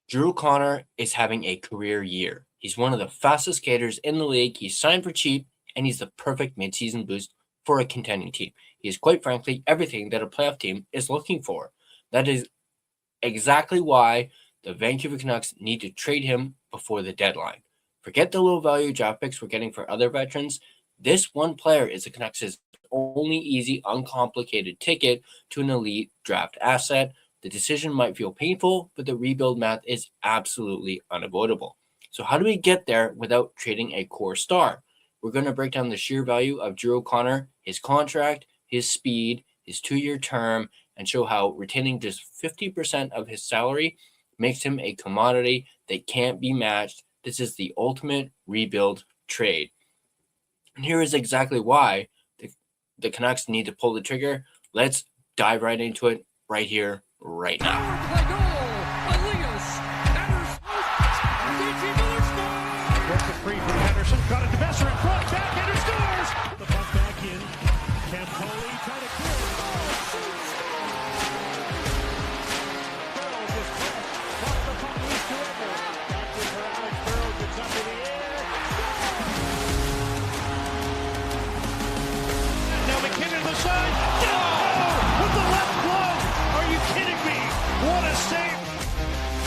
Drew Connor is having a career year. He's one of the fastest skaters in the league. He's signed for cheap, and he's the perfect midseason boost for a contending team. He is quite frankly everything that a playoff team is looking for. That is exactly why the Vancouver Canucks need to trade him before the deadline. Forget the low value draft picks we're getting for other veterans. This one player is the Canucks' only easy, uncomplicated ticket to an elite draft asset. The decision might feel painful, but the rebuild math is absolutely unavoidable. So how do we get there without trading a core star? We're going to break down the sheer value of Drew O'Connor, his contract, his speed, his 2-year term, and show how retaining just 50% of his salary makes him a commodity that can't be matched. This is the ultimate rebuild trade. And here is exactly why the Canucks need to pull the trigger. Let's dive right into it right here, right now. Free from Henderson, got it to Messer in front, backhander scores! The puck back in, Campoli trying to clear it. Burrows is caught, the puck loose to Edwards. Back in for Alex Burrows, it's up in the air. Now McKinnon to the side, oh! With the left glove! Are you kidding me? What a save!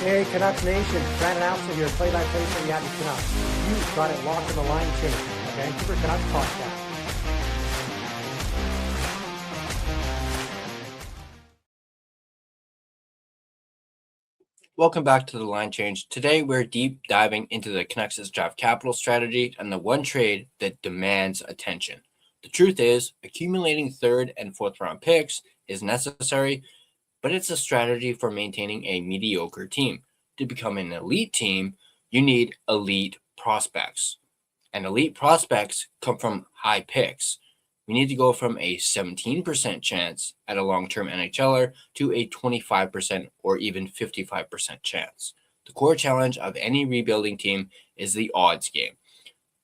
Hey, Canucks Nation, Brandon Alston here, play-by-play for the Edmonton Oilers. You've got it locked in the line change, the Vancouver Canucks podcast. Welcome back to the Line Change. Today, we're deep diving into the Canucks' draft capital strategy and the one trade that demands attention. The truth is, accumulating third and fourth round picks is necessary, but it's a strategy for maintaining a mediocre team. To become an elite team, you need elite prospects. And elite prospects come from high picks. We need to go from a 17% chance at a long-term NHLer to a 25% or even 55% chance. The core challenge of any rebuilding team is the odds game.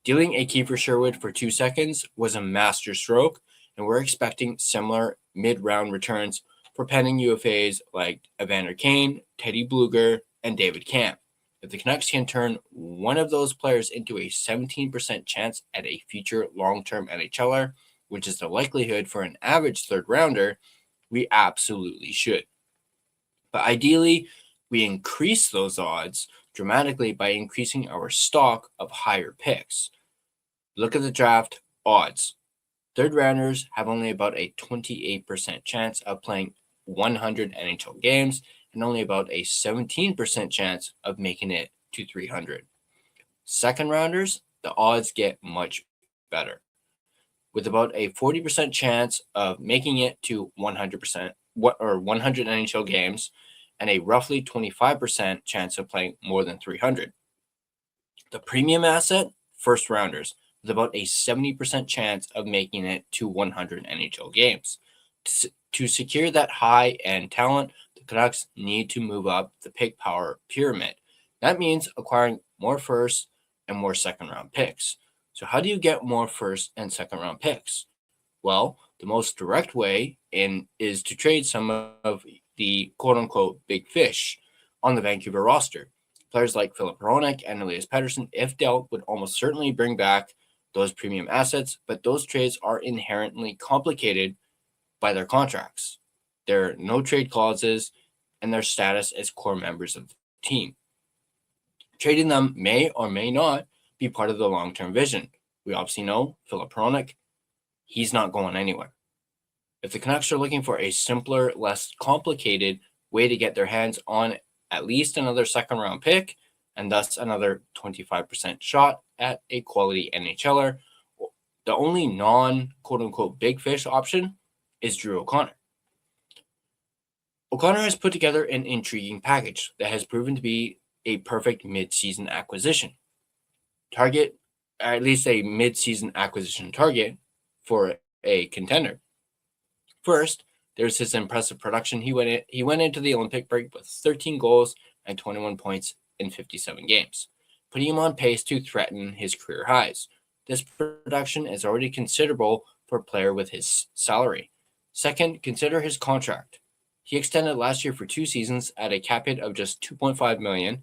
Dealing a Kiefer Sherwood for 2 seconds was a master stroke, and we're expecting similar mid-round returns for pending UFAs like Evander Kane, Teddy Bluger, and David Camp. If the Canucks can turn one of those players into a 17% chance at a future long-term NHLer, which is the likelihood for an average third rounder, we absolutely should. But ideally, we increase those odds dramatically by increasing our stock of higher picks. Look at the draft odds. Third rounders have only about a 28% chance of playing 100 NHL games and only about a 17% chance of making it to 300. Second rounders, the odds get much better, with about a 40% chance of making it to 100% or 100 NHL games and a roughly 25% chance of playing more than 300. The premium asset, first rounders, with about a 70% chance of making it to 100 NHL games. To secure that high-end talent, the Canucks need to move up the pick power pyramid. That means acquiring more first and more second-round picks. So how do you get more first and second-round picks? Well, the most direct way is to trade some of the quote-unquote big fish on the Vancouver roster. Players like Filip Hronek and Elias Pettersson, if dealt, would almost certainly bring back those premium assets, but those trades are inherently complicated by their contracts, their no trade clauses, and their status as core members of the team. Trading them may or may not be part of the long-term vision. We obviously know Filip Hronek, he's not going anywhere. If the Canucks are looking for a simpler, less complicated way to get their hands on at least another second-round pick, and thus another 25% shot at a quality NHLer, the only non-quote-unquote big fish option is Drew O'Connor. O'Connor has put together an intriguing package that has proven to be a perfect mid-season acquisition. At least a mid-season acquisition target for a contender. First, there's his impressive production. He went into the Olympic break with 13 goals and 21 points in 57 games, putting him on pace to threaten his career highs. This production is already considerable for a player with his salary. Second, consider his contract. He extended last year for 2 seasons at a cap hit of just $2.5 million.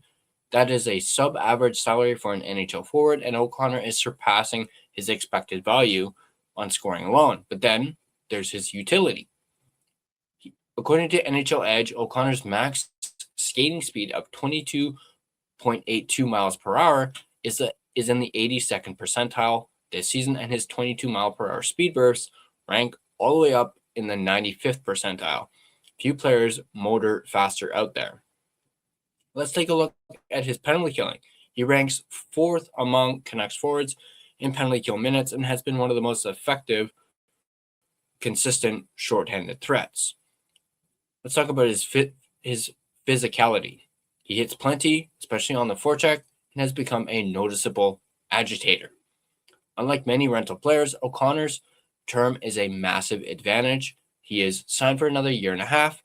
That is a sub-average salary for an NHL forward, and O'Connor is surpassing his expected value on scoring alone. But then there's his utility. According to NHL Edge, O'Connor's max skating speed of 22.82 miles per hour is in the 82nd percentile this season, and his 22 mile per hour speed bursts rank all the way up in the 95th percentile. Few players motor faster out there. Let's take a look at his penalty killing. He ranks 4th among Canucks forwards in penalty kill minutes and has been one of the most effective, consistent shorthanded threats. Let's talk about his physicality. He hits plenty, especially on the forecheck, and has become a noticeable agitator. Unlike many rental players, O'Connor's term is a massive advantage. He is signed for another year and a half,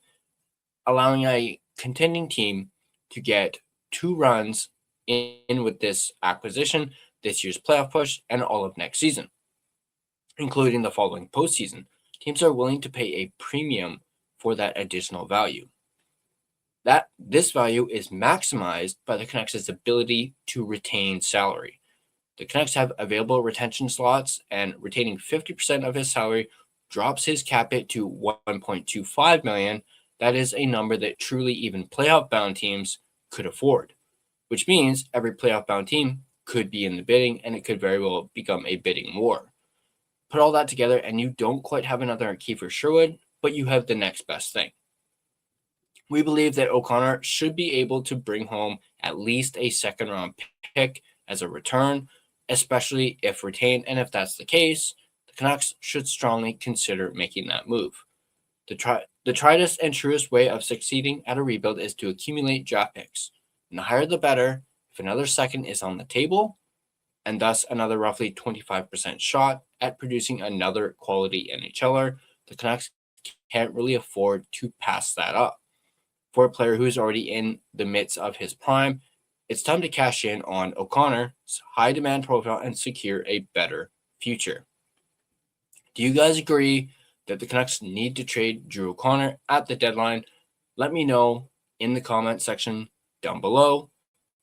allowing a contending team to get 2 runs in with this acquisition, this year's playoff push, and all of next season, including the following postseason. Teams are willing to pay a premium for that additional value. This value is maximized by the Canucks' ability to retain salary. The Canucks have available retention slots, and retaining 50% of his salary drops his cap hit to $1.25 million. That is a number that truly even playoff-bound teams could afford, which means every playoff-bound team could be in the bidding, and it could very well become a bidding war. Put all that together, and you don't quite have another Kiefer Sherwood, but you have the next best thing. We believe that O'Connor should be able to bring home at least a second-round pick as a return, especially if retained, and if that's the case, the Canucks should strongly consider making that move. The triedest and truest way of succeeding at a rebuild is to accumulate draft picks. And the higher the better. If another second is on the table, and thus another roughly 25% shot at producing another quality NHLer, the Canucks can't really afford to pass that up. For a player who is already in the midst of his prime, it's time to cash in on O'Connor's high demand profile and secure a better future. Do you guys agree that the Canucks need to trade Drew O'Connor at the deadline? Let me know in the comment section down below.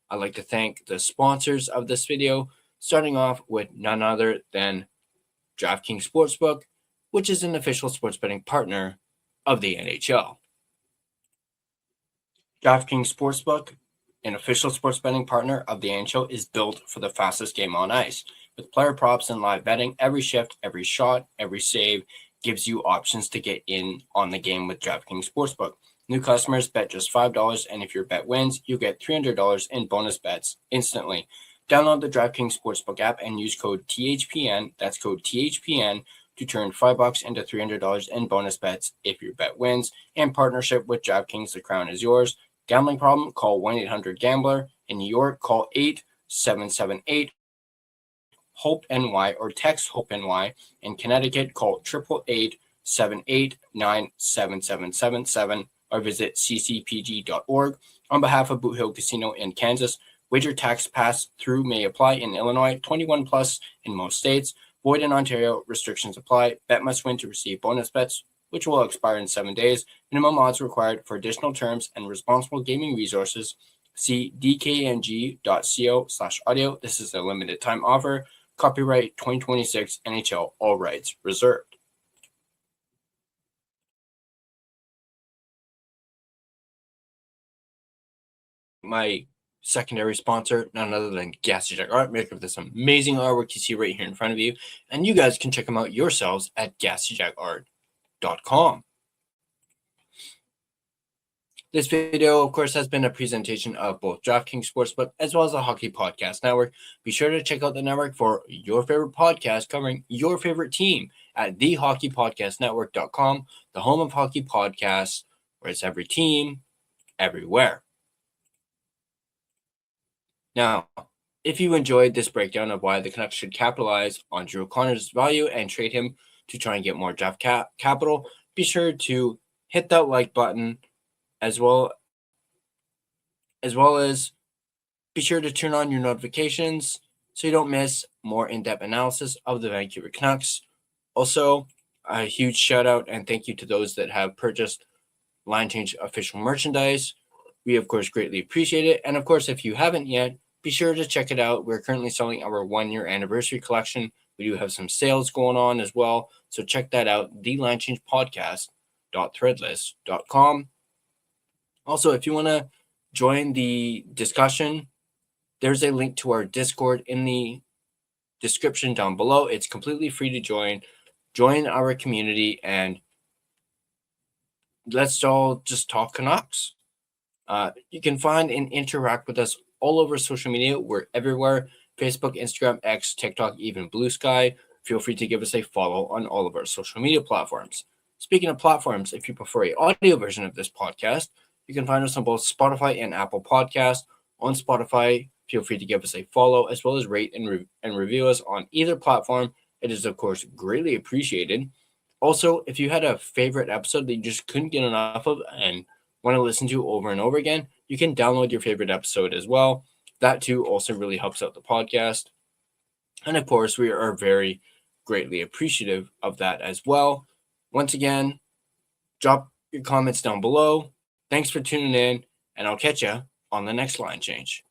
I'd like to thank the sponsors of this video, starting off with none other than DraftKings Sportsbook, which is an official sports betting partner of the NHL. DraftKings Sportsbook, an official sports betting partner of the NHL, is built for the fastest game on ice. With player props and live betting, every shift, every shot, every save gives you options to get in on the game with DraftKings Sportsbook. New customers bet just $5, and if your bet wins, you get $300 in bonus bets instantly. Download the DraftKings Sportsbook app and use code THPN, that's code THPN, to turn $5 into $300 in bonus bets if your bet wins. In partnership with DraftKings, the crown is yours. Gambling problem? Call 1-800-GAMBLER. In New York, call 877-8-HOPE-NY or text HOPE-NY. In Connecticut, call 888-789-7777 or visit ccpg.org. On behalf of Boot Hill Casino in Kansas, wager tax pass-through may apply in Illinois, 21 plus in most states. Void in Ontario, restrictions apply. Bet must win to receive bonus bets, which will expire in 7 days. Minimum odds required. For additional terms and responsible gaming resources, see dkng.co/audio. This is a limited time offer. Copyright 2026 NHL, all rights reserved. My secondary sponsor, none other than Gassy Jack Art, maker of this amazing artwork you see right here in front of you. And you guys can check them out yourselves at GassyJackArt.com. This video, of course, has been a presentation of both DraftKings Sportsbook as well as the Hockey Podcast Network. Be sure to check out the network for your favorite podcast covering your favorite team at thehockeypodcastnetwork.com, the home of hockey podcasts, where it's every team, everywhere. Now, if you enjoyed this breakdown of why the Canucks should capitalize on Drew O'Connor's value and trade him to try and get more draft capital, be sure to hit that like button, as well as be sure to turn on your notifications so you don't miss more in-depth analysis of the Vancouver Canucks. Also, a huge shout out and thank you to those that have purchased Line Change official merchandise. We, of course, greatly appreciate it. And, of course, if you haven't yet, be sure to check it out. We're currently selling our 1-year anniversary collection. We do have some sales going on as well. So check that out, thelinechangepodcast.threadless.com. Also, if you want to join the discussion, there's a link to our Discord in the description down below. It's completely free to join. Join our community and let's all just talk Canucks. You can find and interact with us all over social media. We're everywhere: Facebook, Instagram, X, TikTok, even Blue Sky. Feel free to give us a follow on all of our social media platforms. Speaking of platforms, if you prefer an audio version of this podcast, you can find us on both Spotify and Apple Podcasts. On Spotify, feel free to give us a follow as well as rate and review us on either platform. It is, of course, greatly appreciated. Also, if you had a favorite episode that you just couldn't get enough of and want to listen to over and over again, you can download your favorite episode as well. That too also really helps out the podcast. And of course, we are very greatly appreciative of that as well. Once again, drop your comments down below. Thanks for tuning in, and I'll catch you on the next line change.